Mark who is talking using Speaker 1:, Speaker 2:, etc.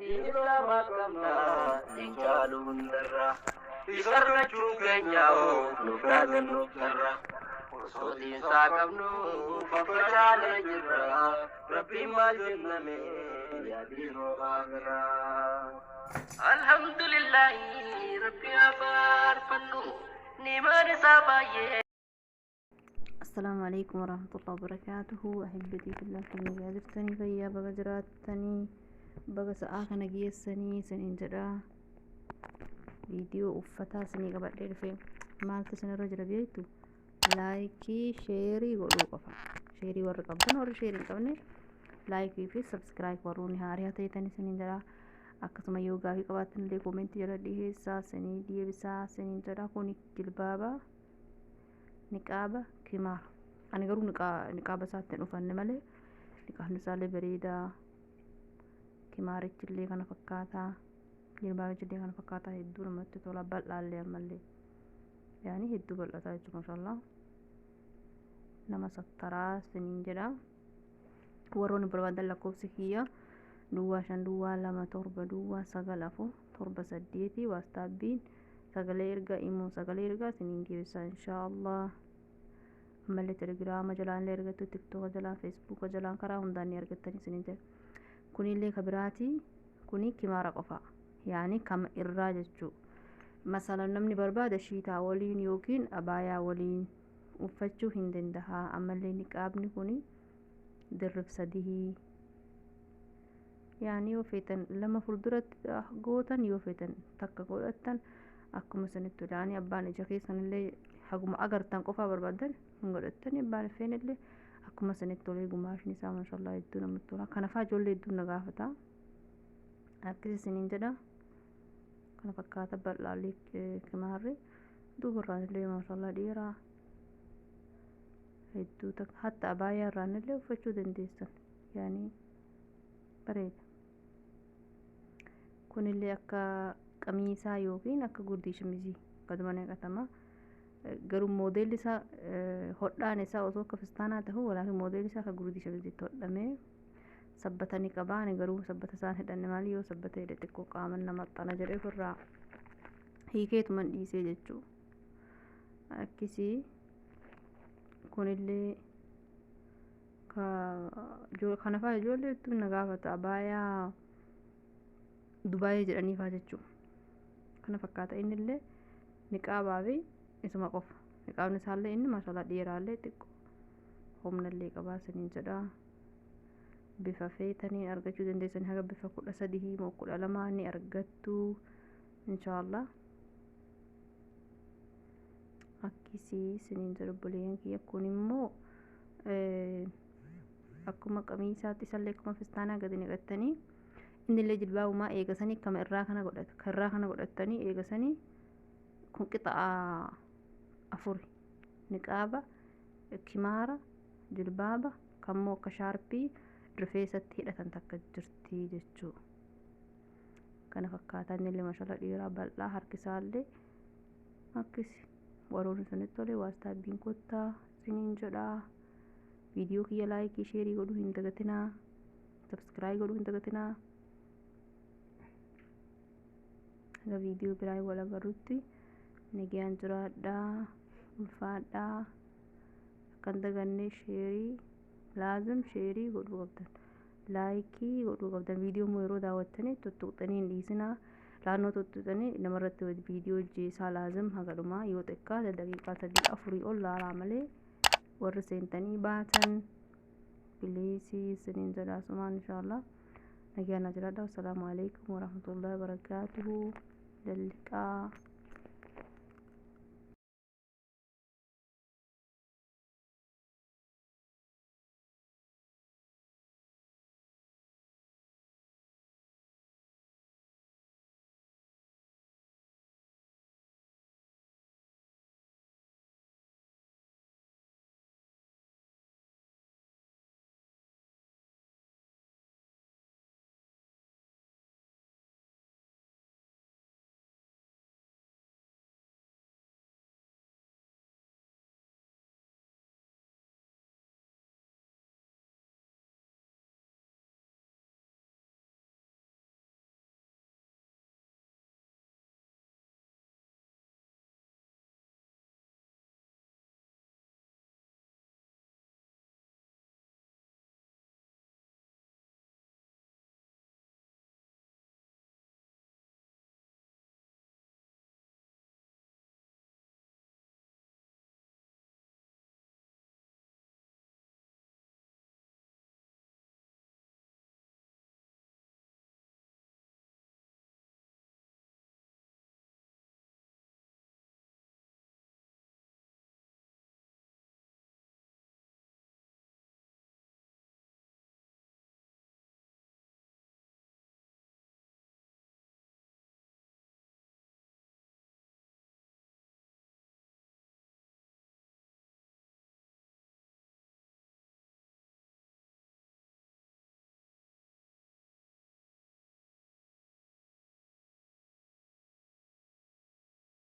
Speaker 1: إسلام قمنا إنجالو النرى يسرنا شوكينياو نفراد النفرة وصوتي ساقبنو ففجال جرى ربي ما جنمي يا دينو آغرا الحمد لله ربي أبار فنو نيمان سابايه.
Speaker 2: السلام عليكم ورحمة الله وبركاته. أحبتي في الله كل مجادرتني فيا بقى جراتني بقى سآخنا نجيسني سنين جرا فيديو أفتا سني قبل في مالت سنة رجل بيتو لايكي شيري قولوا قفا شيري ورقبتنا ور شيري قبني لايكي في سبسكرايب وروني هاري هتيتني سنين جرا akkasuma yoo gaafii qabaatan illee koomentii jala dhiheessaa sanii deebisaa saniin jedha kun jilbaaba niqaaba kimaara ani garuu niqaaba isaatti hin ufanne malee niqaabni isaallee bareedaa kimaarichillee kana fakkaataa jilbaabichillee kana fakkaataa hedduu namatti tola bal'aallee ammallee yaani hedduu bal'ataa jechuudha maashaallah nama sattaraa saniin jedha warroonni barbaadan lakkoofsi kiyya duwwaa 5 duwwaa 2 7 duwwaa 9 4 7 8 waastabbiin sagalee erga immoo sagalee erga siniin deebisa inshaallah ammallee telegiraama jalaan ergattu tiktoka jalaan feesbuuka jalaan karaa hundaan ni argattanii siniin jedha kunillee kabiraati kuni kimaara qofa yaani kama irraa jechuu masalan namni barbaada shiitaa waliin yookiin abaayaa waliin uffachuu hin danda'a ammallee niqaabni kuni dirrib sadii yaani yoo feetan lama fuulduratti gootan yoo feetan takka godhatan akkuma sanitti yaani abbaan ija keessanillee haguma agartan qofa barbaadan hin godhatani abbaan feenillee akkuma sanitti tolee gumaashni isaa maashaallah hedduu namatti tola kanaafaa ijoollee hedduu na gaafata akkasii isiniin jedha kana fakkaata bal'aallee kimaarri duubarraanillee maashaallah dheeraa hedduu hatta abaayaa irraanillee uffachuu dandeessan yaani bareeda kunillee akka qamiisaa yookiin akka gurdii shamizii gaduma naqatama garuu moodeelli isaa hodhaan isaa osoo akka fistaanaa ta'u walaakin moodeelli isaa akka gurdii shamiziitti hodhamee sabbatanii qabaani garuu sabbata isaan hidhanne maali yoo sabbata hidhe xiqqoo qaaman nama xana jedhee ofirraa hiikeetuman dhiisee jechuu akkisii kunillee kanafaa ijoollee hedduu na gaafata abaayaa dubaayii jedhanii faa jechuu kana fakkaata innillee niqaabaa fi isuma qofa niqaabni isaallee inni maashaallah dheeraallee xiqqoo humnallee qabaa saniin jedha bifa feetanii argachuu dandeessan haga bifa 13 moo 12 ni argattu inshaallah akkisii saniin jedha buleen kiyya kun immoo akkuma qamiisaatti isallee akkuma fistaanaa gadi naqattanii innillee jilbaabumaa eegasanii kama irraa kana godhatanii eegasanii kun qixaa 4 niqaaba kimaara jilbaaba kammoo akka shaarpii rifeensatti hidhatan takka jirti jechuu kana fakkaataa innillee maashaallah dheeraa bal'aa harkisaallee akkisi warroonni sunitti tolee waastabbiin kottaa siniin jedhaa video की like share godhuu hin dagatinaa subscribe godhuu hin dagatinaa haga viidiyoo biraa wal agarrutti nagayaan jiraadhaa ulfaadhaa akkan daganne sheerii laazim sheerii godhuu qabdan laayikii godhuu qabdan viidiyoo moo yeroo daawwattanii tuttuqxanii hin dhiisinaa laannoo tuttuqxanii namarratti viidiyoo jeesaa laazim haga dhumaa yoo xiqqaa daqiiqaa 3-4 ol laalaa malee warri seentanii baatan bileesii siniin jedhaa sumaan inshaallah nagayaan jiraadhaa. Assalaamu alaikum warahmatullahi wabarakatuhu. Lalliqaa